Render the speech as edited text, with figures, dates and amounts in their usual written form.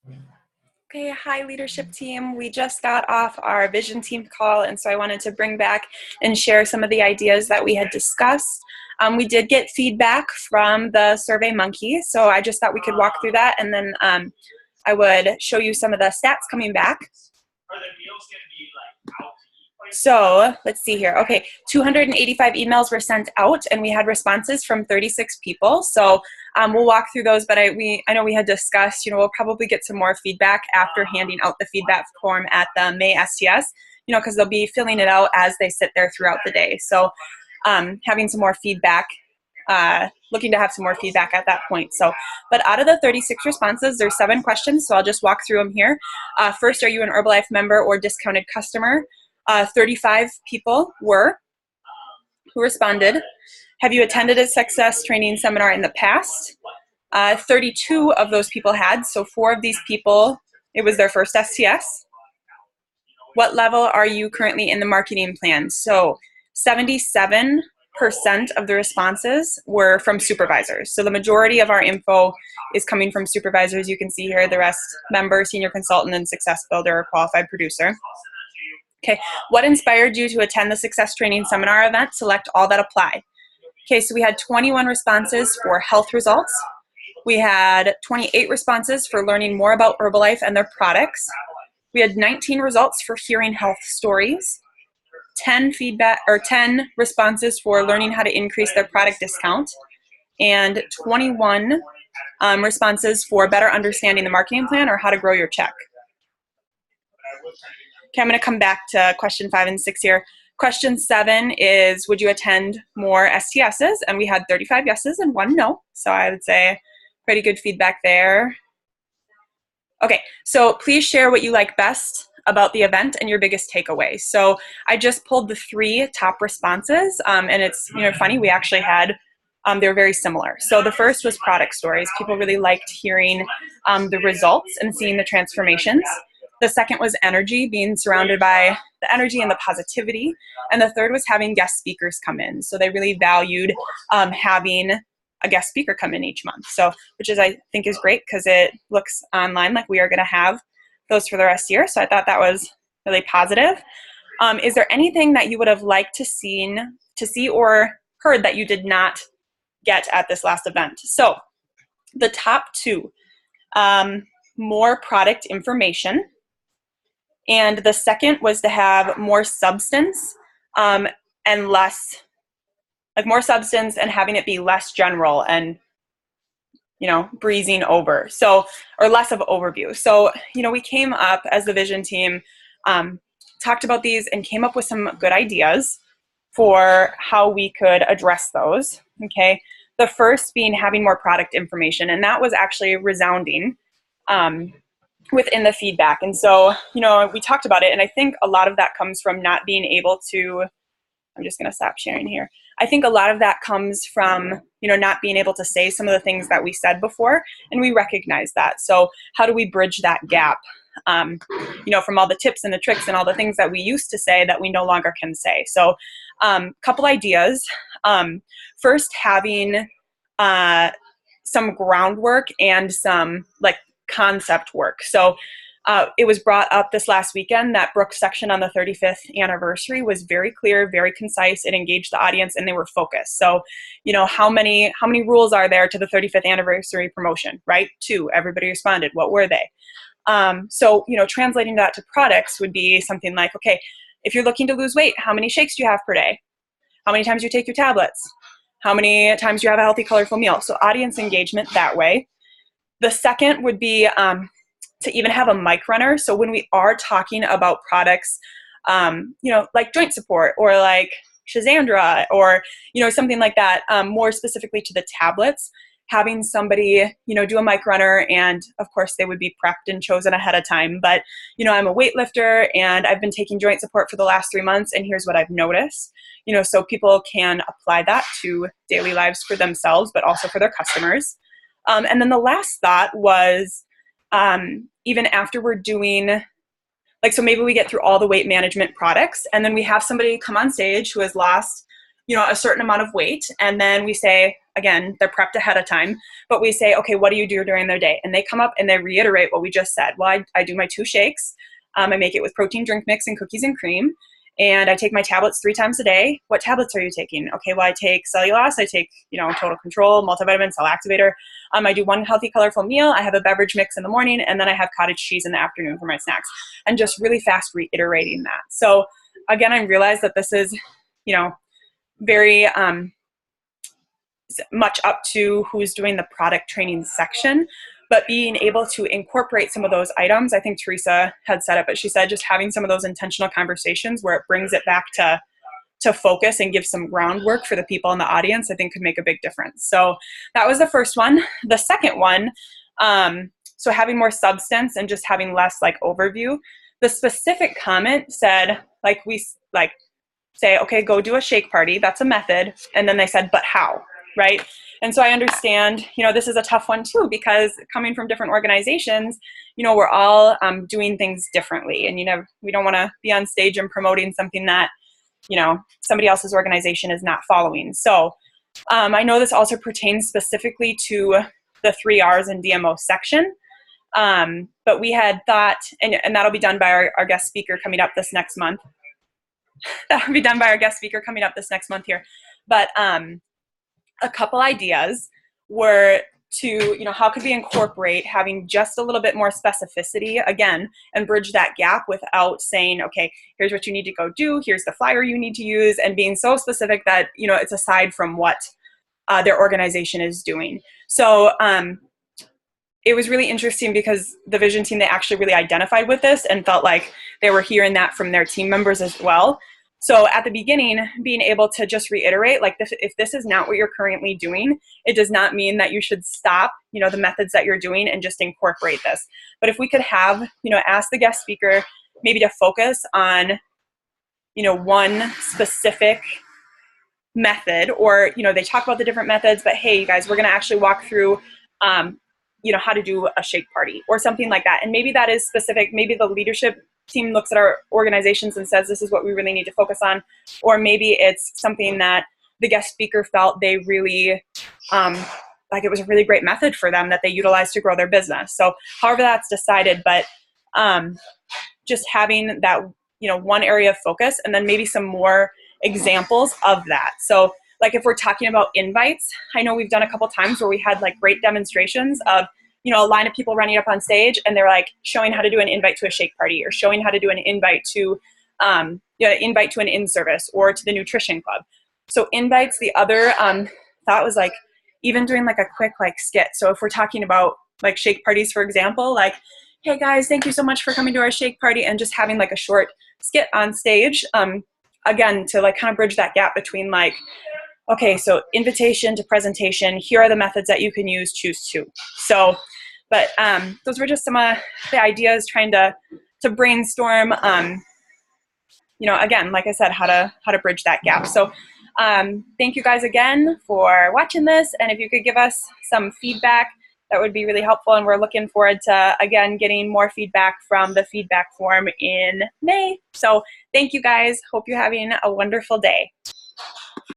Okay, hi leadership team. We just got off our vision team call, and so I wanted to bring back and share some of the ideas that we had discussed. We did get feedback from the Survey Monkey, so I just thought we could walk through that, and then I would show you some of the stats coming back. So let's see here. Okay, 285 emails were sent out, and we had responses from 36 people. So we'll walk through those, but I know we had discussed, we'll probably get some more feedback after handing out the feedback form at the May STS, because they'll be filling it out as they sit there throughout the day. So having some more feedback, looking to have some more feedback at that point. So, but out of the 36 responses, there's 7 questions, so I'll just walk through them here. First, are you an Herbalife member or discounted customer? 35 people who responded. Have you attended a success training seminar in the past? 32 of those people had, so 4 of these people, it was their first STS. What level are you currently in the marketing plan? So 77% of the responses were from supervisors. So the majority of our info is coming from supervisors. You can see here the rest: member, senior consultant, and success builder or qualified producer. Okay, what inspired you to attend the Success Training Seminar event? Select all that apply. Okay, so we had 21 responses for health results. We had 28 responses for learning more about Herbalife and their products. We had 19 results for hearing health stories. 10 responses for learning how to increase their product discount, and 21 responses for better understanding the marketing plan or how to grow your check. Okay, I'm going to come back to question 5 and 6 here. Question 7 is, would you attend more STSs? And we had 35 yeses and 1 no. So I would say pretty good feedback there. Okay, so please share what you like best about the event and your biggest takeaway. So I just pulled the 3 top responses, and it's funny, we actually had, they were very similar. So the first was product stories. People really liked hearing the results and seeing the transformations. The second was energy, being surrounded by the energy and the positivity. And the third was having guest speakers come in. So they really valued having a guest speaker come in each month. So, which is, I think, is great because it looks online like we are going to have those for the rest of the year. So I thought that was really positive. Is there anything that you would have liked to see or heard that you did not get at this last event? So the top 2, more product information. And the second was to have more substance and less, like more substance and having it be less general and, breezing over. So, or less of overview. So, we came up as the vision team, talked about these and came up with some good ideas for how we could address those. Okay. The first being having more product information. And that was actually resounding within the feedback. And so, we talked about it, and I think a lot of that comes from not being able to, I'm just going to stop sharing here. I think a lot of that comes from, not being able to say some of the things that we said before, and we recognize that. So how do we bridge that gap, from all the tips and the tricks and all the things that we used to say that we no longer can say? So couple ideas. First, having some groundwork and some concept work. So it was brought up this last weekend that Brooke's section on the 35th anniversary was very clear, very concise. It engaged the audience and they were focused. So, how many rules are there to the 35th anniversary promotion, right? 2, everybody responded. What were they? So, translating that to products would be something like, okay, if you're looking to lose weight, how many shakes do you have per day? How many times do you take your tablets? How many times do you have a healthy, colorful meal? So audience engagement that way. The second would be to even have a mic runner. So when we are talking about products, like joint support or like Shazandra or, something like that, more specifically to the tablets, having somebody, do a mic runner, and of course they would be prepped and chosen ahead of time. But, I'm a weightlifter and I've been taking joint support for the last 3 months, and here's what I've noticed, so people can apply that to daily lives for themselves, but also for their customers. And then the last thought was, even after we're doing, so maybe we get through all the weight management products, and then we have somebody come on stage who has lost, a certain amount of weight, and then we say, again, they're prepped ahead of time, but we say, okay, what do you do during their day? And they come up and they reiterate what we just said. Well, I do my 2 shakes. I make it with protein drink mix and cookies and cream. And I take my tablets 3 times a day. What tablets are you taking? Okay, well, I take cellulose, I take, Total Control, multivitamin, cell activator. I do 1 healthy, colorful meal. I have a beverage mix in the morning, and then I have cottage cheese in the afternoon for my snacks. And just really fast reiterating that. So again, I realized that this is, very much up to who's doing the product training section, but being able to incorporate some of those items. I think Teresa had said it, but she said just having some of those intentional conversations where it brings it back to focus and give some groundwork for the people in the audience, I think could make a big difference. So that was the first one. The second one, so having more substance and just having less like overview. The specific comment said, say, okay, go do a shake party. That's a method. And then they said, but how, right? And so I understand, this is a tough one too, because coming from different organizations, we're all doing things differently. And, we don't want to be on stage and promoting something that, somebody else's organization is not following. So I know this also pertains specifically to the 3 R's and DMO section. But we had thought, and that'll be done by our guest speaker coming up this next month. That'll be done by our guest speaker coming up this next month here. But a couple ideas were to, how could we incorporate having just a little bit more specificity again and bridge that gap without saying, okay, here's what you need to go do, here's the flyer you need to use, and being so specific that, it's aside from what their organization is doing. So it was really interesting because the vision team, they actually really identified with this and felt like they were hearing that from their team members as well. So at the beginning, being able to just reiterate, like, if this is not what you're currently doing, it does not mean that you should stop, the methods that you're doing and just incorporate this. But if we could have, ask the guest speaker maybe to focus on, one specific method, or, they talk about the different methods, but hey, you guys, we're going to actually walk through, how to do a shake party or something like that. And maybe that is specific. Maybe the leadership team looks at our organizations and says, this is what we really need to focus on. Or maybe it's something that the guest speaker felt they really, like it was a really great method for them that they utilized to grow their business. So however that's decided, but just having that, one area of focus, and then maybe some more examples of that. So like if we're talking about invites, I know we've done a couple times where we had like great demonstrations of, a line of people running up on stage and they're like showing how to do an invite to a shake party, or showing how to do an invite to, invite to an in-service or to the nutrition club. So invites, the other thought was like even doing like a quick like skit. So if we're talking about like shake parties, for example, like, hey guys, thank you so much for coming to our shake party, and just having like a short skit on stage, again, to like kind of bridge that gap between like, okay, so invitation to presentation, here are the methods that you can use, choose 2. So, but those were just some of the ideas trying to brainstorm, again, like I said, how to bridge that gap. So thank you guys again for watching this. And if you could give us some feedback, that would be really helpful. And we're looking forward to, again, getting more feedback from the feedback form in May. So thank you guys. Hope you're having a wonderful day.